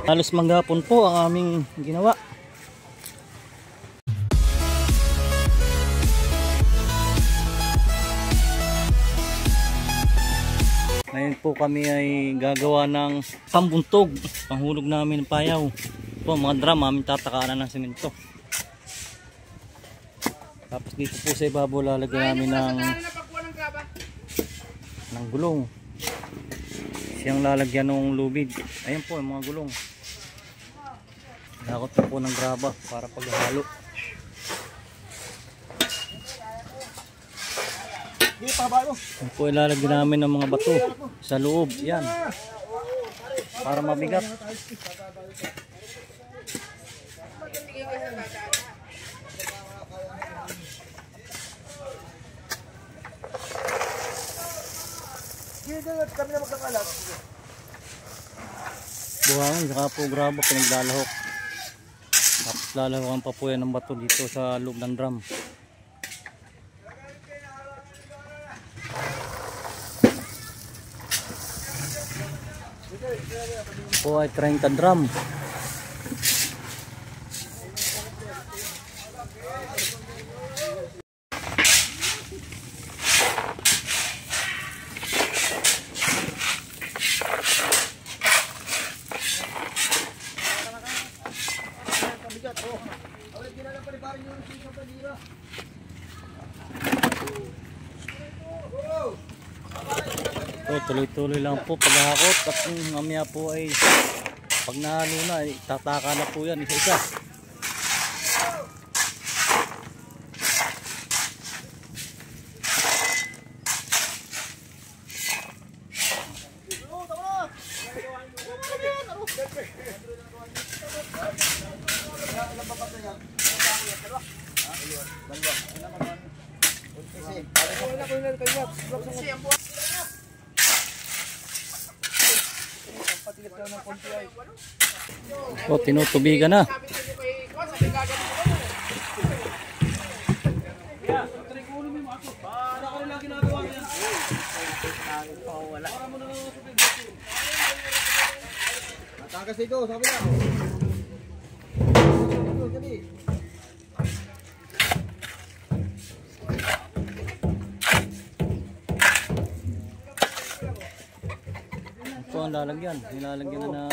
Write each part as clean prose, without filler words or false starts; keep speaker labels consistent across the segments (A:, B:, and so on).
A: Halos manggapon po ang aming ginawa. Ngayon po kami ay gagawa ng pambuntog, panghulog namin ng payaw. Ito mga drum, aming tatakaran ng semento. Tapos dito po sa ibabaw lalagyan namin ng gulong. Siyang lalagyan ng lubid. Ayan po yung mga gulong. Dakot na po ng graba para paghalo. Ayan po ilalagyan namin ng mga bato sa loob. Yan. Para mabigat. Buhangin saka po graba pinaglalahok. Tapos lalahukan pa po yan ng bato dito sa loob ng drum. Po ay 30 drum. Tuloy-tuloy lang po paghahakot at mamaya po ay pag nahalo na tataka na po yan isa-isa. O, tinutubigan na.
B: Takas ito, sabi na.
A: Ito ang lalagyan. Nilalagyan na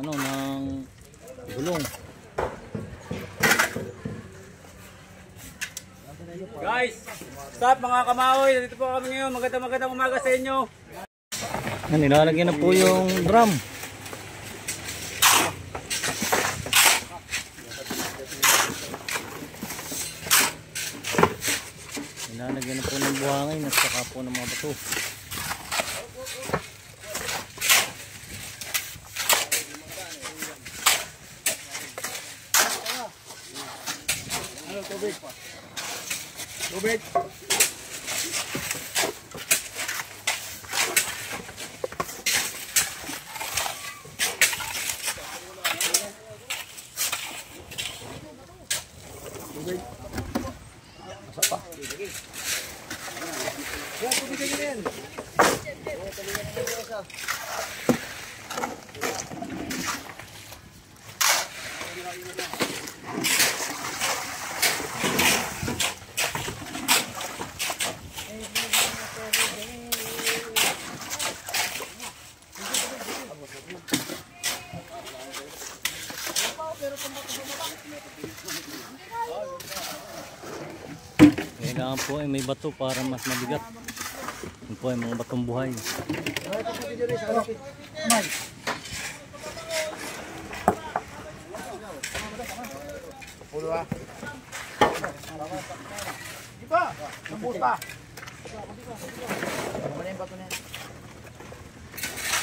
A: ng gulong.
C: Guys, stop mga kamaoy. Dito po kami ngayon. Magandang umaga sa inyo.
A: Nilalagyan na po yung drum. Nilalagyan na po ng buhangin at saka po ng mga bato.
B: Tubig. Tubig. Tubig. Masa pa? Ya, tubig din.
A: Kailangan po ay may bato para mas mabigat. Yan po ay mga batong buhay.
B: Diba? Nambut pa. Ano yung bato na yan?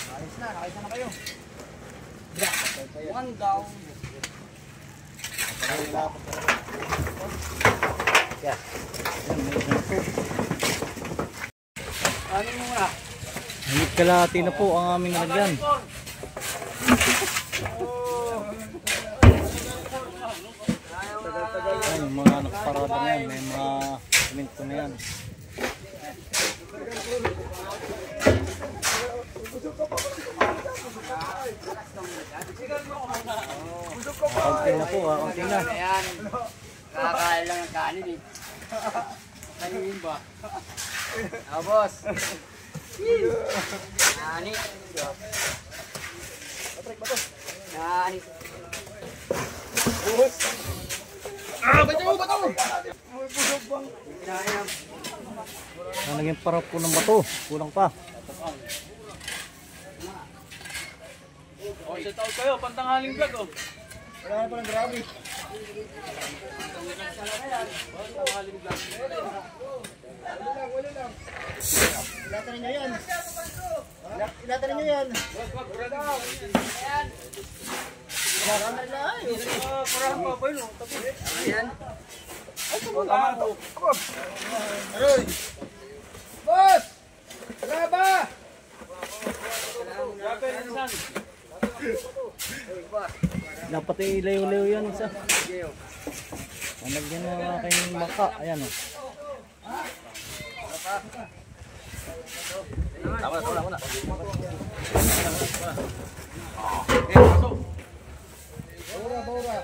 B: Alis na, nakaisa na kayo. One down.
A: Yan.
B: Ano muna?
A: Higit kalahati na po ang aming nalagyan. Ay, mga nakaparada na yan. May mga semento na yan. Kaunti na po, kaunti na.
C: Ayan. Kakakain lang ng kanin eh. Kanin ba? Boss. Nani. Nani.
B: Bato!
A: Nalagyan para po ng bato. Kulang pa.
C: Oh, shout out kayo, pantanghaling vlog oh.
B: Wala na palang grabe.
C: Pantanghaling vlog.
B: Wala lang. Ilatan ninyo yan. Ilatan ninyo yan. Marami na ay.
C: Parang pa ba yun oh. Ayan.
B: Tama to. Aroy. Boss! Graba!
C: Grabe, insan.
A: Dapat ilayo-layo yan isa. Nalagyan ng aking baka. Ayan o.
C: Wala.
B: Baura.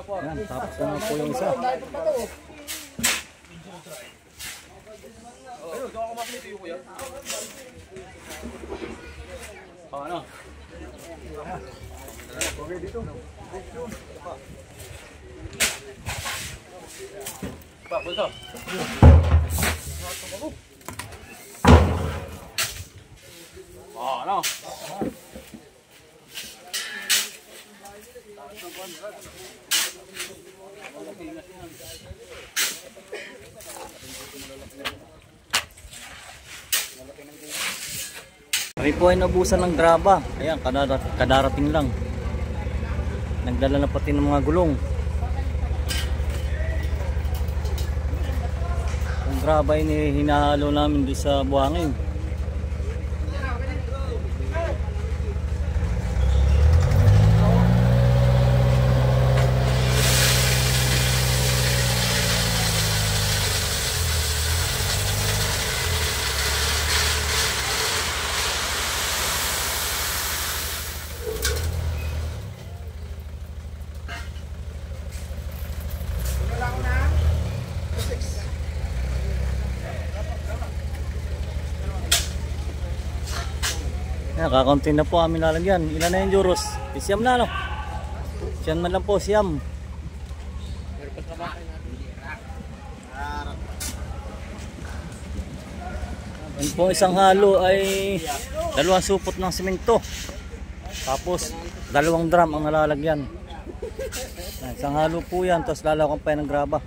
A: Ayan, tapos na po yung isa.
B: Dahil pa to.
C: Ayun, doon ako mapilito yung kuya. Ano?
B: Okay dito.
C: Pa, bulto. Ano?
A: Kami po ay nabusan ng graba. Ayan, kadarating lang. Nagdala na pati ng mga gulong. Ang graba ay hinahalo namin doon sa buhangin. Ayan, kakaunti na po kami lalagyan. Ilan na yung juros? Siyam na, no? Siyam man lang po, siyam. Yan po isang halo ay 2 supot ng simento. Tapos 2 drum ang nalalagyan. Yan, isang halo po yan. Tapos lalawakan pa yan ng graba.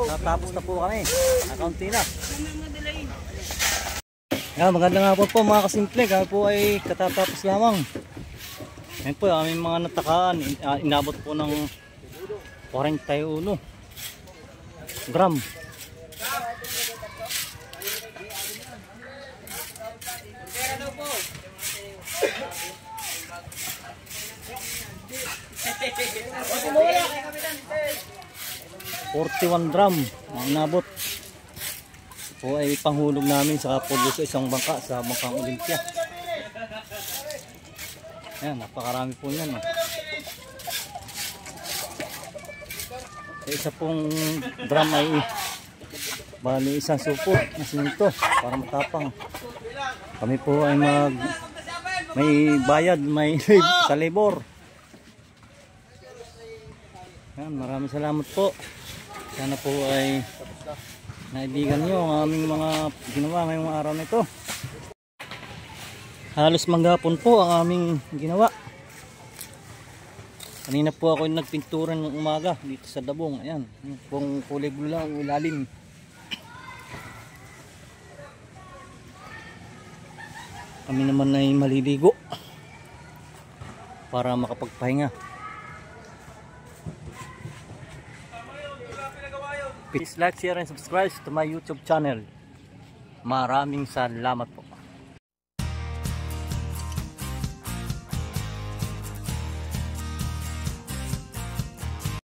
A: Natapos na po kami. Nakaunti na. Maganda nga po mga kasimple. Kami po ay katatapos lamang. Ngayon po aming mga natakaan. Inabot po ng 41 gram.
B: Wala.
A: 41 drum ang inabot. Po ay panghulog namin sa pulo sa isang bangka sa Bangkang Olympia. Ayan, napakarami po yan. Sa isa pong drum ay bali isang supot na simento para matapang. Kami po ay may bayad, may sa labor. Ayan, maraming salamat po. Sana po ay naibigan nyo ang aming mga ginawa ngayong araw na ito. Halos manggapon po ang aming ginawa. Kanina po ako nagpintura ng umaga dito sa Dabong. Ayan, pong kulay blue lang ang ilalim. Kami naman ay maliligo para makapagpahinga. Please like, share, and subscribe to my YouTube channel. Maraming salamat po.